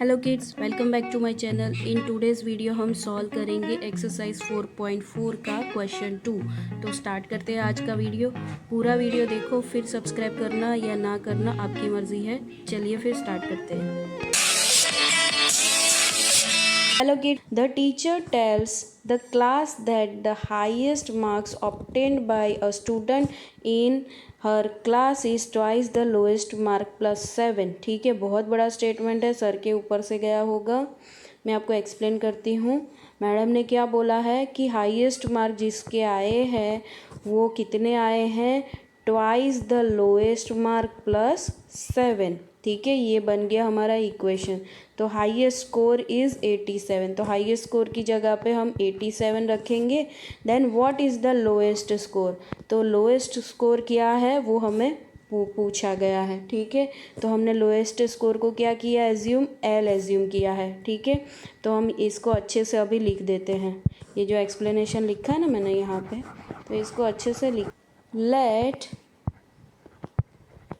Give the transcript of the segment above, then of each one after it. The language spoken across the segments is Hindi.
Hello kids, welcome back to my channel. In today's video हम सॉल्व करेंगे एक्सरसाइज 4.4 का क्वेश्चन 2। तो स्टार्ट करते हैं आज का वीडियो। पूरा वीडियो देखो, फिर सब्सक्राइब करना या ना करना आपकी मर्ज़ी है। चलिए फिर स्टार्ट करते हैं। Hello kids, the teacher tells the class that the highest marks obtained by a student in her class is twice the lowest mark plus 7। ठीक है, बहुत बड़ा स्टेटमेंट है, सर के ऊपर से गया होगा। मैं आपको एक्सप्लेन करती हूँ। मैडम ने क्या बोला है कि हाईएस्ट मार्क जिसके आए हैं वो कितने आए हैं, twice the lowest mark plus 7। ठीक है, ये बन गया हमारा इक्वेशन। तो हाईएस्ट स्कोर इज़ 87। तो हाईएस्ट स्कोर की जगह पे हम 87 रखेंगे। Then what is the lowest score, तो लोएस्ट स्कोर क्या है वो हमें पूछा गया है। ठीक है, तो हमने लोएस्ट स्कोर को क्या किया, एज्यूम, एल एज्यूम किया है। ठीक है, तो हम इसको अच्छे से अभी लिख देते हैं। ये जो एक्सप्लेनेशन लिखा है ना मैंने यहाँ पे, तो इसको अच्छे से लिख, लेट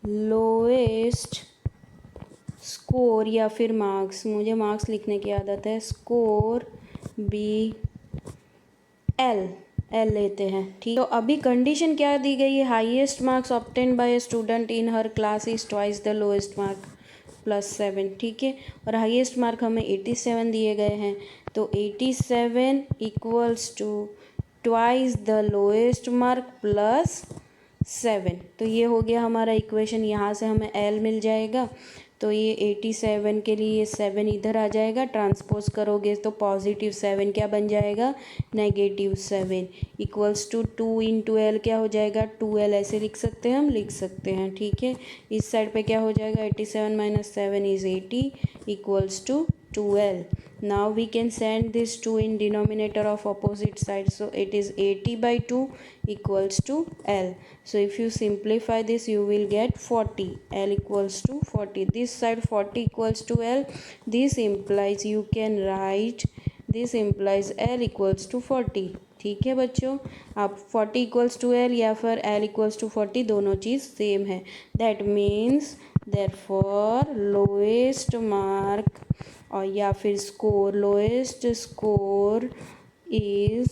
लोएस्ट स्कोर या फिर मार्क्स, मुझे मार्क्स लिखने की आदत है, स्कोर बी एल, एल लेते हैं। ठीक, तो अभी कंडीशन क्या दी गई है, highest marks obtain bye a student in her class is twice the lowest mark plus 7। ठीक है, और हाईएस्ट मार्क हमें 87 दिए गए हैं। तो 87 equals to twice the lowest mark plus 7। तो ये हो गया हमारा इक्वेशन। यहाँ से हमें एल मिल जाएगा। तो ये 87 के लिए ये 7 इधर आ जाएगा, ट्रांसपोज करोगे तो पॉजिटिव 7 क्या बन जाएगा, negative 7 equals to 2 into L क्या हो जाएगा, 2l ऐसे लिख सकते हैं, हम लिख सकते हैं। ठीक है, इस साइड पे क्या हो जाएगा, 87 minus 7 is 80 equals to 2l। Now we can send this 2 in denominator of opposite side, so it is 80 by 2 equals to L. So if you simplify this you will get 40, L equals to 40. This side 40 equals to L. This implies you can write, this implies L equals to 40। ठीक है बच्चों, आप 40 इक्वल्स टू एल या फिर L इक्वल्स टू 40 दोनों चीज़ सेम है। That means therefore lowest mark और या फिर स्कोर, लोएस्ट स्कोर इज़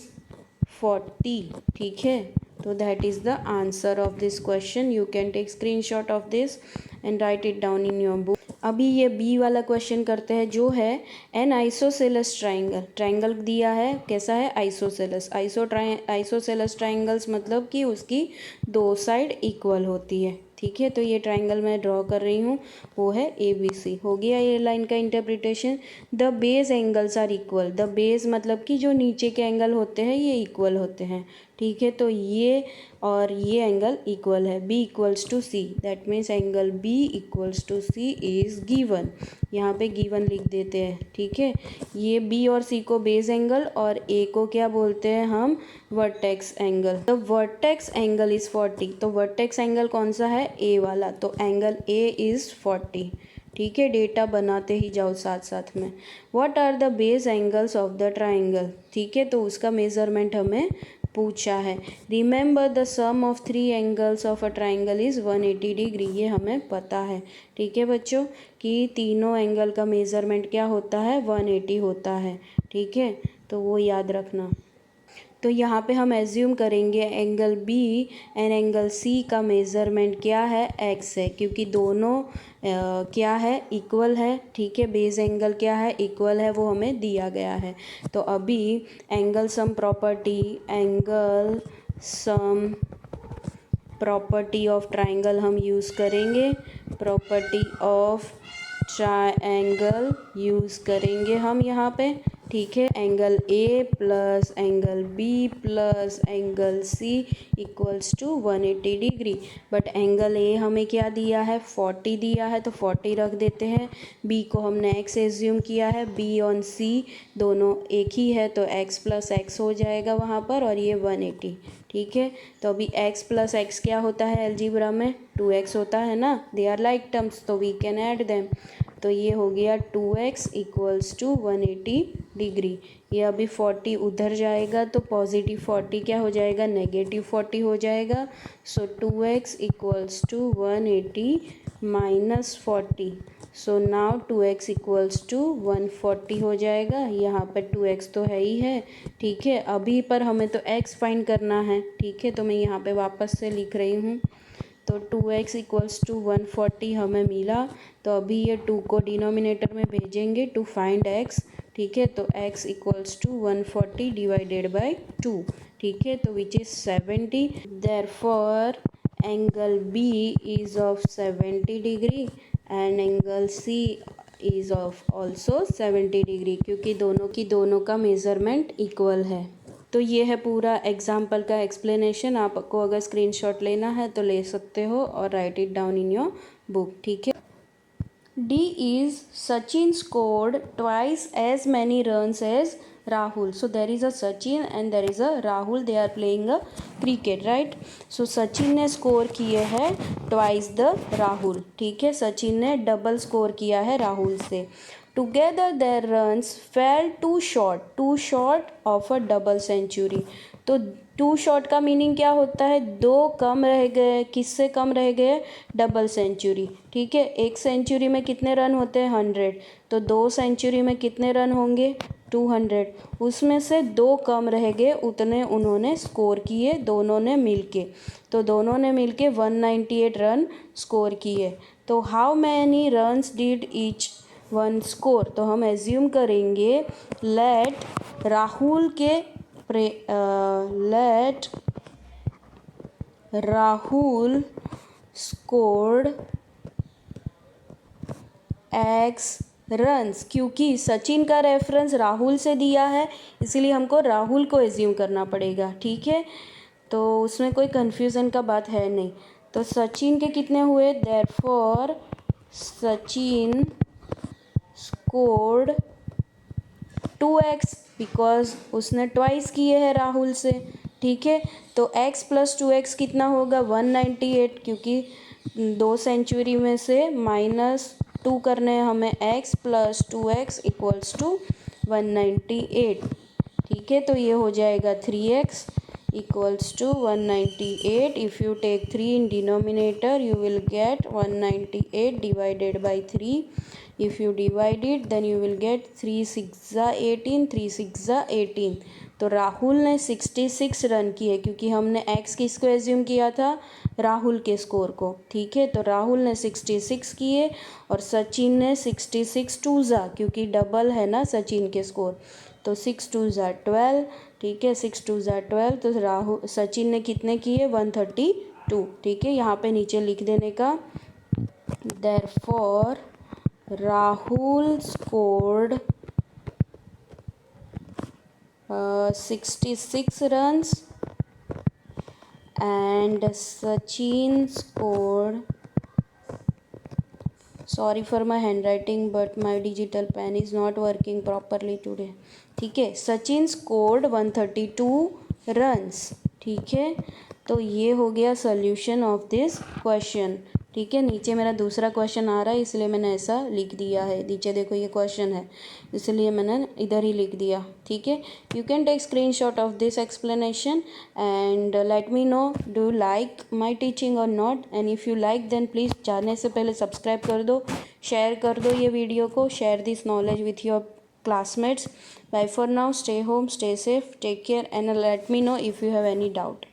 40। ठीक है, तो that is the answer of this question. You can take screenshot of this and write it down in your book. अभी ये बी वाला क्वेश्चन करते हैं, जो है एन आइसोसेलस ट्राइंगल। ट्राइंगल दिया है, कैसा है, आइसोसेलस। आइसोसेलस ट्राइंगल्स मतलब कि उसकी दो साइड इक्वल होती है। ठीक है, तो ये ट्राइंगल मैं ड्रॉ कर रही हूँ, वो है ABC। हो गया ये लाइन का interpretation. The base angles are equal. The base मतलब कि जो नीचे के एंगल होते हैं ये इक्वल होते हैं। ठीक है, तो ये और ये एंगल इक्वल है, B equals to C। That means angle B equals to C is given. यहाँ पे गिवन लिख देते हैं। ठीक है, ये B और C को बेस एंगल और A को क्या बोलते हैं हम, vertex angle. The vertex angle is 40। तो वर्टेक्स एंगल कौन सा है, A वाला, तो एंगल A इज़ 40। ठीक है, डेटा बनाते ही जाओ साथ साथ में। What are the base angles of the triangle. ठीक है, तो उसका मेज़रमेंट हमें पूछा है। Remember the sum of 3 angles of a triangle is 180 degree. ये हमें पता है। ठीक है बच्चों, कि तीनों एंगल का मेज़रमेंट क्या होता है, 180 होता है। ठीक है, तो वो याद रखना। तो यहाँ पे हम एज्यूम करेंगे angle B and angle C का मेज़रमेंट क्या है, x है, क्योंकि दोनों क्या है, इक्वल है। ठीक है, बेस एंगल क्या है, इक्वल है, वो हमें दिया गया है। तो अभी angle sum property, angle sum property of triangle हम यूज़ करेंगे। प्रॉपर्टी ऑफ ट्राइंगल यूज़ करेंगे हम यहाँ पे। ठीक है, angle A plus angle B plus angle C equals to 180 degree. But angle A हमें क्या दिया है, 40 दिया है, तो 40 रख देते हैं। B को हमने x एज्यूम किया है, B ऑन C दोनों एक ही है, तो x प्लस एक्स हो जाएगा वहाँ पर, और ये 180। ठीक है, तो अभी x प्लस एक्स क्या होता है अलजेब्रा में, 2x होता है ना, दे आर लाइक टर्म्स, तो वी कैन ऐड देम। तो ये हो गया 2x इक्वल्स टू 180 डिग्री। ये अभी 40 उधर जाएगा तो पॉजिटिव 40 क्या हो जाएगा, नेगेटिव 40 हो जाएगा। So 2x equals to 180 minus 40। So now 2x equals to 140 हो जाएगा। यहाँ पर 2x तो है ही है, ठीक है। अभी पर हमें तो x फाइंड करना है, ठीक है। तो मैं यहाँ पे वापस से लिख रही हूँ। तो 2x इक्वल्स टू 140 हमें मिला। तो अभी ये 2 को डिनोमिनेटर में भेजेंगे टू फाइंड x, ठीक है। तो x equals to 140 divided by 2, ठीक है। तो which is 70। Therefore angle B is of 70 degree and angle C is of also 70 degree, क्योंकि दोनों का मेज़रमेंट इक्वल है। तो ये है पूरा एग्जाम्पल का एक्सप्लेनेशन। आपको अगर स्क्रीनशॉट लेना है तो ले सकते हो और right it down in your book, ठीक है। D is Sachin scored twice as many runs as Rahul. So there is a Sachin and there is a Rahul. They are playing a cricket, right? So Sachin ने स्कोर किए हैं twice the Rahul, ठीक है। सचिन ने डबल स्कोर किया है राहुल से। Together their runs fell too short of a double century. तो टू शॉट का मीनिंग क्या होता है? दो कम रह गए। किससे कम रह गए? डबल सेंचुरी, ठीक है। एक सेंचुरी में कितने रन होते हैं? 100। तो 2 सेंचुरी में कितने रन होंगे? 200। उसमें से 2 कम रह गए, उतने उन्होंने स्कोर किए दोनों ने मिलके। तो दोनों ने मिलके 198 रन स्कोर किए। तो how many runs did each one score? तो हम एज्यूम करेंगे लेट राहुल के let Rahul scored X runs. क्योंकि सचिन का रेफरेंस राहुल से दिया है, इसलिए हमको राहुल को एज्यूम करना पड़ेगा, ठीक है। तो उसमें कोई कन्फ्यूज़न का बात है नहीं। तो सचिन के कितने हुए? Therefore Sachin scored 2x, because उसने ट्वाइस किए हैं राहुल से, ठीक है। तो x प्लस 2x कितना होगा? 198, क्योंकि 2 सेंचुरी में से -2 करने हैं हमें। x plus 2x equals to 198, ठीक है। तो ये हो जाएगा 3x equals to 198। If you take 3 in denominator you will get 198 divided by 3। If you divide it then you will get 3 6 18, 3 6 18। तो राहुल ने 66 रन किए, क्योंकि हमने x किसको एज्यूम किया था? राहुल के स्कोर को, ठीक है। तो राहुल ने 66 किए और सचिन ने 66 2 क्योंकि डबल है ना सचिन के स्कोर। तो 6 2 12, ठीक है। 6 2 12। तो सचिन ने कितने किए? 132, ठीक है। यहाँ पे नीचे लिख देने का therefore Rahul scored 66 runs and Sachin scored, sorry for my handwriting but my digital pen is not working properly today, ठीक है। सचिन स्कोर्ड 132 रन्स, ठीक है। तो ये हो गया सोल्यूशन ऑफ दिस क्वेश्चन, ठीक है। नीचे मेरा दूसरा क्वेश्चन आ रहा है इसलिए मैंने ऐसा लिख दिया है। नीचे देखो ये क्वेश्चन है, इसलिए मैंने इधर ही लिख दिया, ठीक है। You can take screenshot of this explanation and let me know do you like my teaching और not. And if you like then please जाने से पहले सब्सक्राइब कर दो, शेयर कर दो ये वीडियो को, share this knowledge with your classmates. Bye for now. Stay home, stay safe, take care and let me know if you have any doubt.